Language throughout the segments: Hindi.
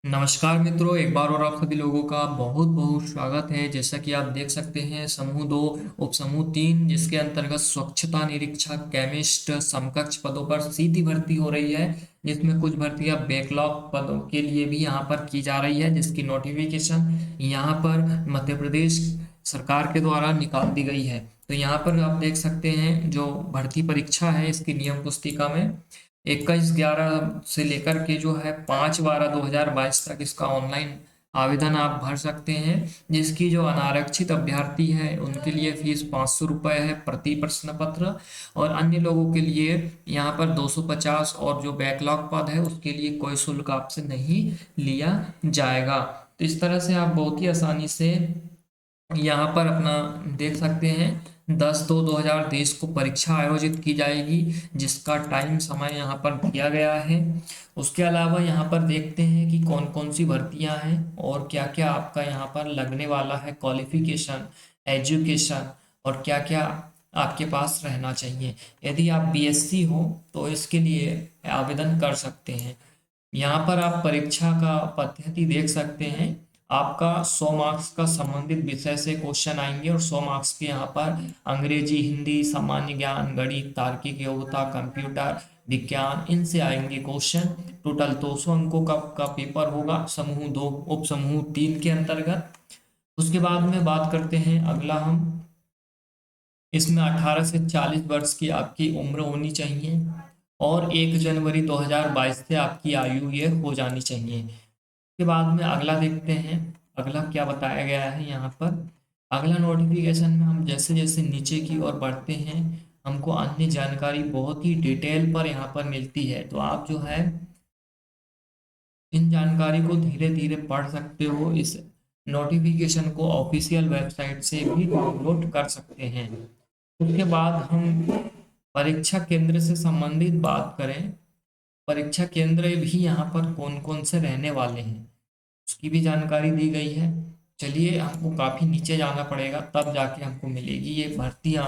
नमस्कार मित्रों, एक बार और आप सभी लोगों का बहुत बहुत स्वागत है। जैसा कि आप देख सकते हैं, समूह 2 उपसमूह 3 जिसके अंतर्गत स्वच्छता निरीक्षक, केमिस्ट समकक्ष पदों पर सीधी भर्ती हो रही है, जिसमें कुछ भर्तियां बैकलॉग पदों के लिए भी यहां पर की जा रही है, जिसकी नोटिफिकेशन यहां पर मध्य प्रदेश सरकार के द्वारा निकाल दी गई है। तो यहाँ पर आप देख सकते हैं जो भर्ती परीक्षा है, इसकी नियम पुस्तिका में 21/11 से लेकर के जो है 5/12/2022 तक इसका ऑनलाइन आवेदन आप भर सकते हैं। जिसकी जो अनारक्षित अभ्यर्थी है उनके लिए फीस 500 रुपये है प्रति प्रश्न पत्र, और अन्य लोगों के लिए यहाँ पर 250, और जो बैकलॉग पद है उसके लिए कोई शुल्क आपसे नहीं लिया जाएगा। तो इस तरह से आप बहुत ही आसानी से यहाँ पर अपना देख सकते हैं 10/2/2023 को परीक्षा आयोजित की जाएगी, जिसका टाइम समय यहाँ पर दिया गया है। उसके अलावा यहाँ पर देखते हैं कि कौन कौन सी भर्तियां हैं और क्या क्या आपका यहाँ पर लगने वाला है, क्वालिफिकेशन, एजुकेशन, और क्या क्या आपके पास रहना चाहिए। यदि आप बीएससी हो तो इसके लिए आवेदन कर सकते हैं। यहाँ पर आप परीक्षा का पद्धति देख सकते हैं। आपका 100 मार्क्स का संबंधित विषय से क्वेश्चन आएंगे, और 100 मार्क्स के यहाँ पर अंग्रेजी, हिंदी, सामान्य ज्ञान, गणित, तार्किक योग्यता, कंप्यूटर विज्ञान, इनसे आएंगे क्वेश्चन। टोटल 200 अंकों का पेपर होगा समूह 2 उप समूह 3 के अंतर्गत। उसके बाद में बात करते हैं अगला हम, इसमें 18 से 40 वर्ष की आपकी उम्र होनी चाहिए, और 1 जनवरी 2022 से आपकी आयु ये हो जानी चाहिए। के बाद में अगला देखते हैं, अगला क्या बताया गया है यहाँ पर। अगला नोटिफिकेशन में हम जैसे जैसे नीचे की ओर बढ़ते हैं, हमको अन्य जानकारी बहुत ही डिटेल पर यहाँ पर मिलती है। तो आप जो है इन जानकारी को धीरे धीरे पढ़ सकते हो। इस नोटिफिकेशन को ऑफिशियल वेबसाइट से भी डाउनलोड कर सकते हैं। उसके बाद हम परीक्षा केंद्र से संबंधित बात करें, परीक्षा केंद्र भी यहाँ पर कौन कौन से रहने वाले हैं उसकी भी जानकारी दी गई है। चलिए, हमको काफी नीचे जाना पड़ेगा तब जाके हमको मिलेगी ये भर्तियां।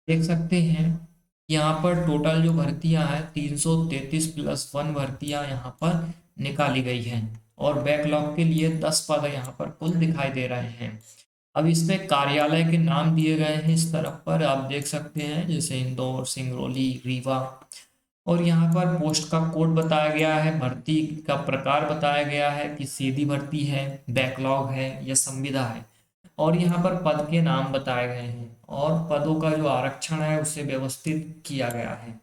देख सकते हैं यहाँ पर टोटल जो भर्तियां हैं 333+1 भर्तियां यहाँ पर निकाली गई हैं, और बैकलॉग के लिए 10 पद यहाँ पर कुल दिखाई दे रहे हैं। अब इसमें कार्यालय के नाम दिए गए हैं, इस तरफ पर आप देख सकते हैं, जैसे इंदौर, सिंगरौली, रीवा। और यहाँ पर पोस्ट का कोड बताया गया है, भर्ती का प्रकार बताया गया है कि सीधी भर्ती है, बैकलॉग है या संविदा है, और यहाँ पर पद के नाम बताए गए हैं, और पदों का जो आरक्षण है उसे व्यवस्थित किया गया है।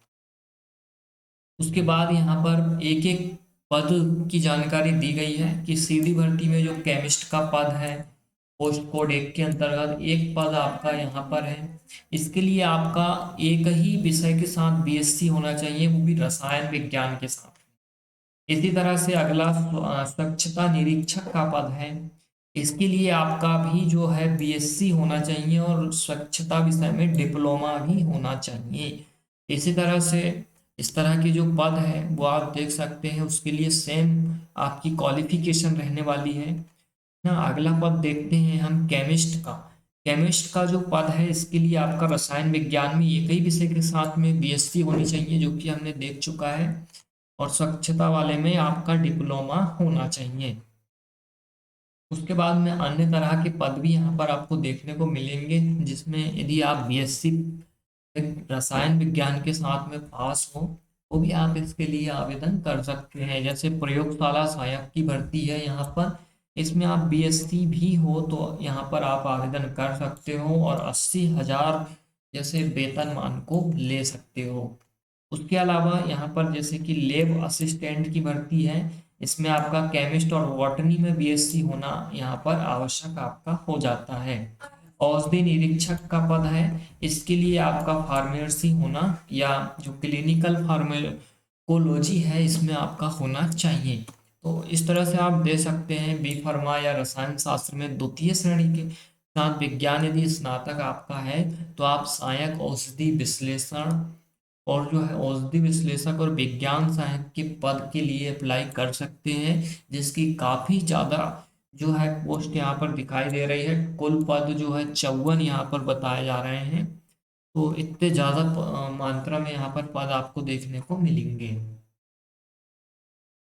उसके बाद यहाँ पर एक एक पद की जानकारी दी गई है कि सीधी भर्ती में जो केमिस्ट का पद है, पोस्ट कोड 1 के अंतर्गत एक पद आपका यहाँ पर है। इसके लिए आपका एक ही विषय के साथ बीएससी होना चाहिए, वो भी रसायन विज्ञान के साथ। इसी तरह से अगला स्वच्छता निरीक्षक का पद है। इसके लिए आपका भी जो है बीएससी होना चाहिए, और स्वच्छता विषय में डिप्लोमा भी होना चाहिए। इसी तरह से इस तरह की जो पद है वो आप देख सकते हैं, उसके लिए सेम आपकी क्वालिफिकेशन रहने वाली है ना। अगला पद देखते हैं हम केमिस्ट का। केमिस्ट का जो पद है इसके लिए आपका रसायन विज्ञान में एक ही विषय के साथ में बीएससी होनी चाहिए, जो कि हमने देख चुका है, और स्वच्छता वाले में आपका डिप्लोमा होना चाहिए। उसके बाद में अन्य तरह के पद भी यहाँ पर आपको देखने को मिलेंगे, जिसमें यदि आप बीएससी रसायन विज्ञान के साथ में पास हो वो भी आप इसके लिए आवेदन कर सकते हैं। जैसे प्रयोगशाला सहायक की भर्ती है यहाँ पर, इसमें आप बीएससी भी हो तो यहाँ पर आप आवेदन कर सकते हो, और 80,000 जैसे वेतनमान को ले सकते हो। उसके अलावा यहाँ पर जैसे कि लैब असिस्टेंट की भर्ती है, इसमें आपका केमिस्ट और बॉटनी में बीएससी होना यहाँ पर आवश्यक आपका हो जाता है। औषधि निरीक्षक का पद है, इसके लिए आपका फार्मेसी होना, या जो क्लिनिकल फार्मेकोलॉजी है इसमें आपका होना चाहिए। तो इस तरह से आप दे सकते हैं। बी फार्मा या रसायन शास्त्र में द्वितीय श्रेणी के साथ विज्ञान यदि स्नातक आपका है तो आप सहायक औषधि विश्लेषण, और जो है औषधि विश्लेषक और विज्ञान सहायक के पद के लिए अप्लाई कर सकते हैं, जिसकी काफी ज्यादा जो है पोस्ट यहाँ पर दिखाई दे रही है। कुल पद जो है 54 यहाँ पर बताए जा रहे हैं। तो इतने ज्यादा मात्रा में यहाँ पर पद आपको देखने को मिलेंगे।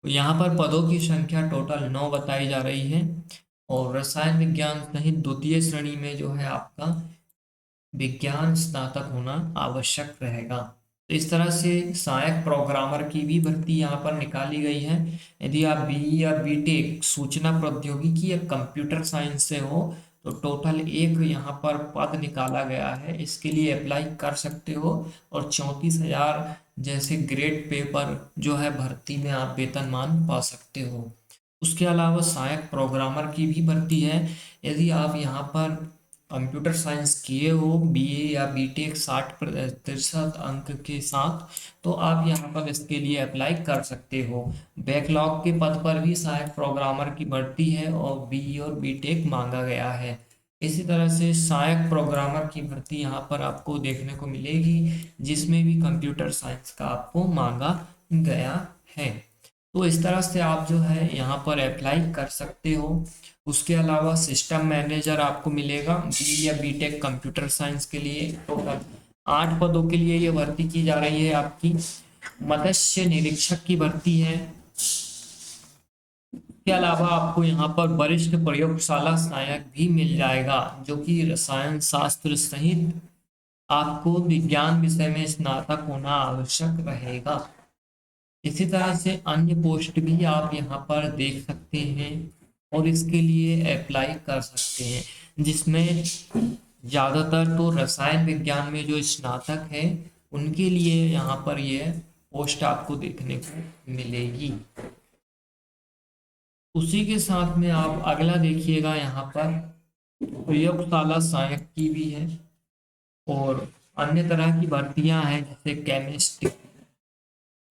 तो यहाँ पर पदों की संख्या टोटल 9 बताई जा रही है और रसायन विज्ञान सहित द्वितीय श्रेणी में जो है आपका विज्ञान स्नातक होना आवश्यक रहेगा। तो इस तरह से सहायक प्रोग्रामर की भी भर्ती यहाँ पर निकाली गई है। यदि आप बीई या बीटेक सूचना प्रौद्योगिकी या कंप्यूटर साइंस से हो तो टोटल एक यहाँ पर पद निकाला गया है, इसके लिए अप्लाई कर सकते हो और 34,000 जैसे ग्रेड पे पर जो है भर्ती में आप वेतनमान पा सकते हो। उसके अलावा सहायक प्रोग्रामर की भी भर्ती है। यदि आप यहाँ पर कंप्यूटर साइंस किए हो बीए या बीटेक 60% अंक के साथ, तो आप यहाँ पर इसके लिए अप्लाई कर सकते हो। बैकलॉग के पद पर भी सहायक प्रोग्रामर की भर्ती है और बीई और बीटेक मांगा गया है। इसी तरह से सहायक प्रोग्रामर की भर्ती यहाँ पर आपको देखने को मिलेगी जिसमें भी कंप्यूटर साइंस का आपको मांगा गया है। तो इस तरह से आप जो है यहाँ पर अप्लाई कर सकते हो। उसके अलावा सिस्टम मैनेजर आपको मिलेगा बी या बीटेक कंप्यूटर साइंस के लिए। टोटल 8 पदों के लिए ये भर्ती की जा रही है आपकी। मत्स्य निरीक्षक की भर्ती है। इसके अलावा आपको यहाँ पर वरिष्ठ प्रयोगशाला सहायक भी मिल जाएगा जो कि रसायन शास्त्र सहित आपको विज्ञान विषय में स्नातक होना आवश्यक रहेगा। इसी तरह से अन्य पोस्ट भी आप यहाँ पर देख सकते हैं और इसके लिए अप्लाई कर सकते हैं, जिसमें ज़्यादातर तो रसायन विज्ञान में जो स्नातक है उनके लिए यहाँ पर ये पोस्ट आपको देखने को मिलेगी। उसी के साथ में आप अगला देखिएगा, यहाँ पर प्रयोगशाला सहायक की भी है और अन्य तरह की भर्तियां हैं जैसे केमिस्ट।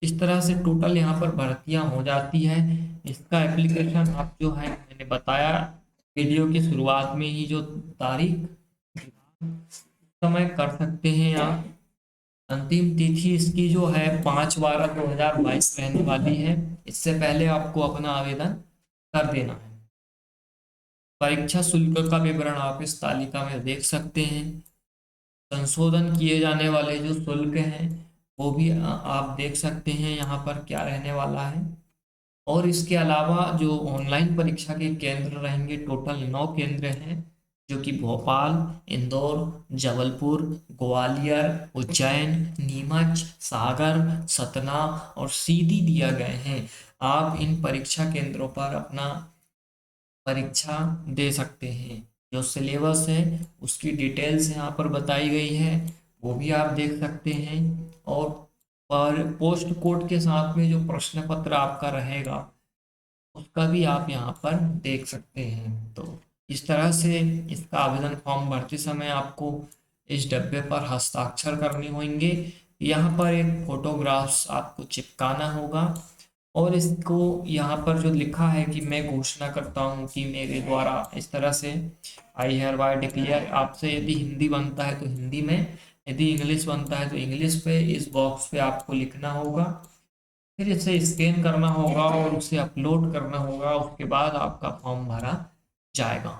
इस तरह से टोटल यहाँ पर भर्तियां हो जाती है। इसका एप्लीकेशन आप जो है मैंने बताया वीडियो की शुरुआत में ही, जो तारीख समय कर सकते हैं आप। अंतिम तिथि इसकी जो है 5/12/2022 रहने वाली है। इससे पहले आपको अपना आवेदन कर देना है। परीक्षा शुल्क का विवरण आप इस तालिका में देख सकते हैं। संशोधन किए जाने वाले जो शुल्क हैं वो भी आप देख सकते हैं यहाँ पर क्या रहने वाला है। और इसके अलावा जो ऑनलाइन परीक्षा के केंद्र रहेंगे टोटल 9 केंद्र हैं जो कि भोपाल, इंदौर, जबलपुर, ग्वालियर, उज्जैन, नीमच, सागर, सतना और सीधी दिया गए हैं। आप इन परीक्षा केंद्रों पर अपना परीक्षा दे सकते हैं। जो सिलेबस है उसकी डिटेल्स यहाँ पर बताई गई है, वो भी आप देख सकते हैं। और पर पोस्ट कोड के साथ में जो प्रश्न पत्र आपका रहेगा उसका भी आप यहाँ पर देख सकते हैं। तो इस तरह से इसका आवेदन फॉर्म भरते समय आपको इस डब्बे पर हस्ताक्षर करने होंगे। यहाँ पर एक फोटोग्राफ्स आपको चिपकाना होगा और इसको यहाँ पर जो लिखा है कि मैं घोषणा करता हूँ कि मेरे द्वारा इस तरह से आई हेयर बाय डिक्लेयर, आपसे यदि हिंदी बनता है तो हिंदी में, यदि इंग्लिश बनता है तो इंग्लिश पे इस बॉक्स पे आपको लिखना होगा। फिर इसे स्कैन करना होगा और उसे अपलोड करना होगा। उसके बाद आपका फॉर्म भरा जाएगा।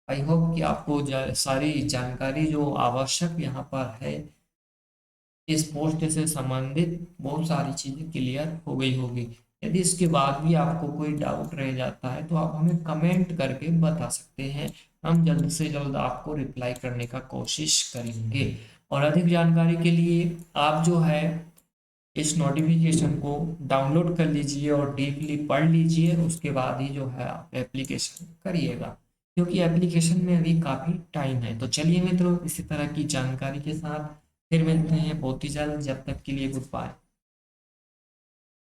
आई होप कि आपको सारी जानकारी जो आवश्यक यहाँ पर है इस पोस्ट से संबंधित बहुत सारी चीज़ें क्लियर हो गई होगी। यदि इसके बाद भी आपको कोई डाउट रह जाता है तो आप हमें कमेंट करके बता सकते हैं। हम जल्द से जल्द आपको रिप्लाई करने का कोशिश करेंगे। और अधिक जानकारी के लिए आप जो है इस नोटिफिकेशन को डाउनलोड कर लीजिए और डीपली पढ़ लीजिए। उसके बाद ही जो है आप एप्लीकेशन करिएगा, क्योंकि एप्लीकेशन में अभी काफ़ी टाइम है। तो चलिए मित्रों, इसी तरह की जानकारी के साथ फिर मिलते हैं बहुत ही जल्द। जब तक के लिए गुड बाय।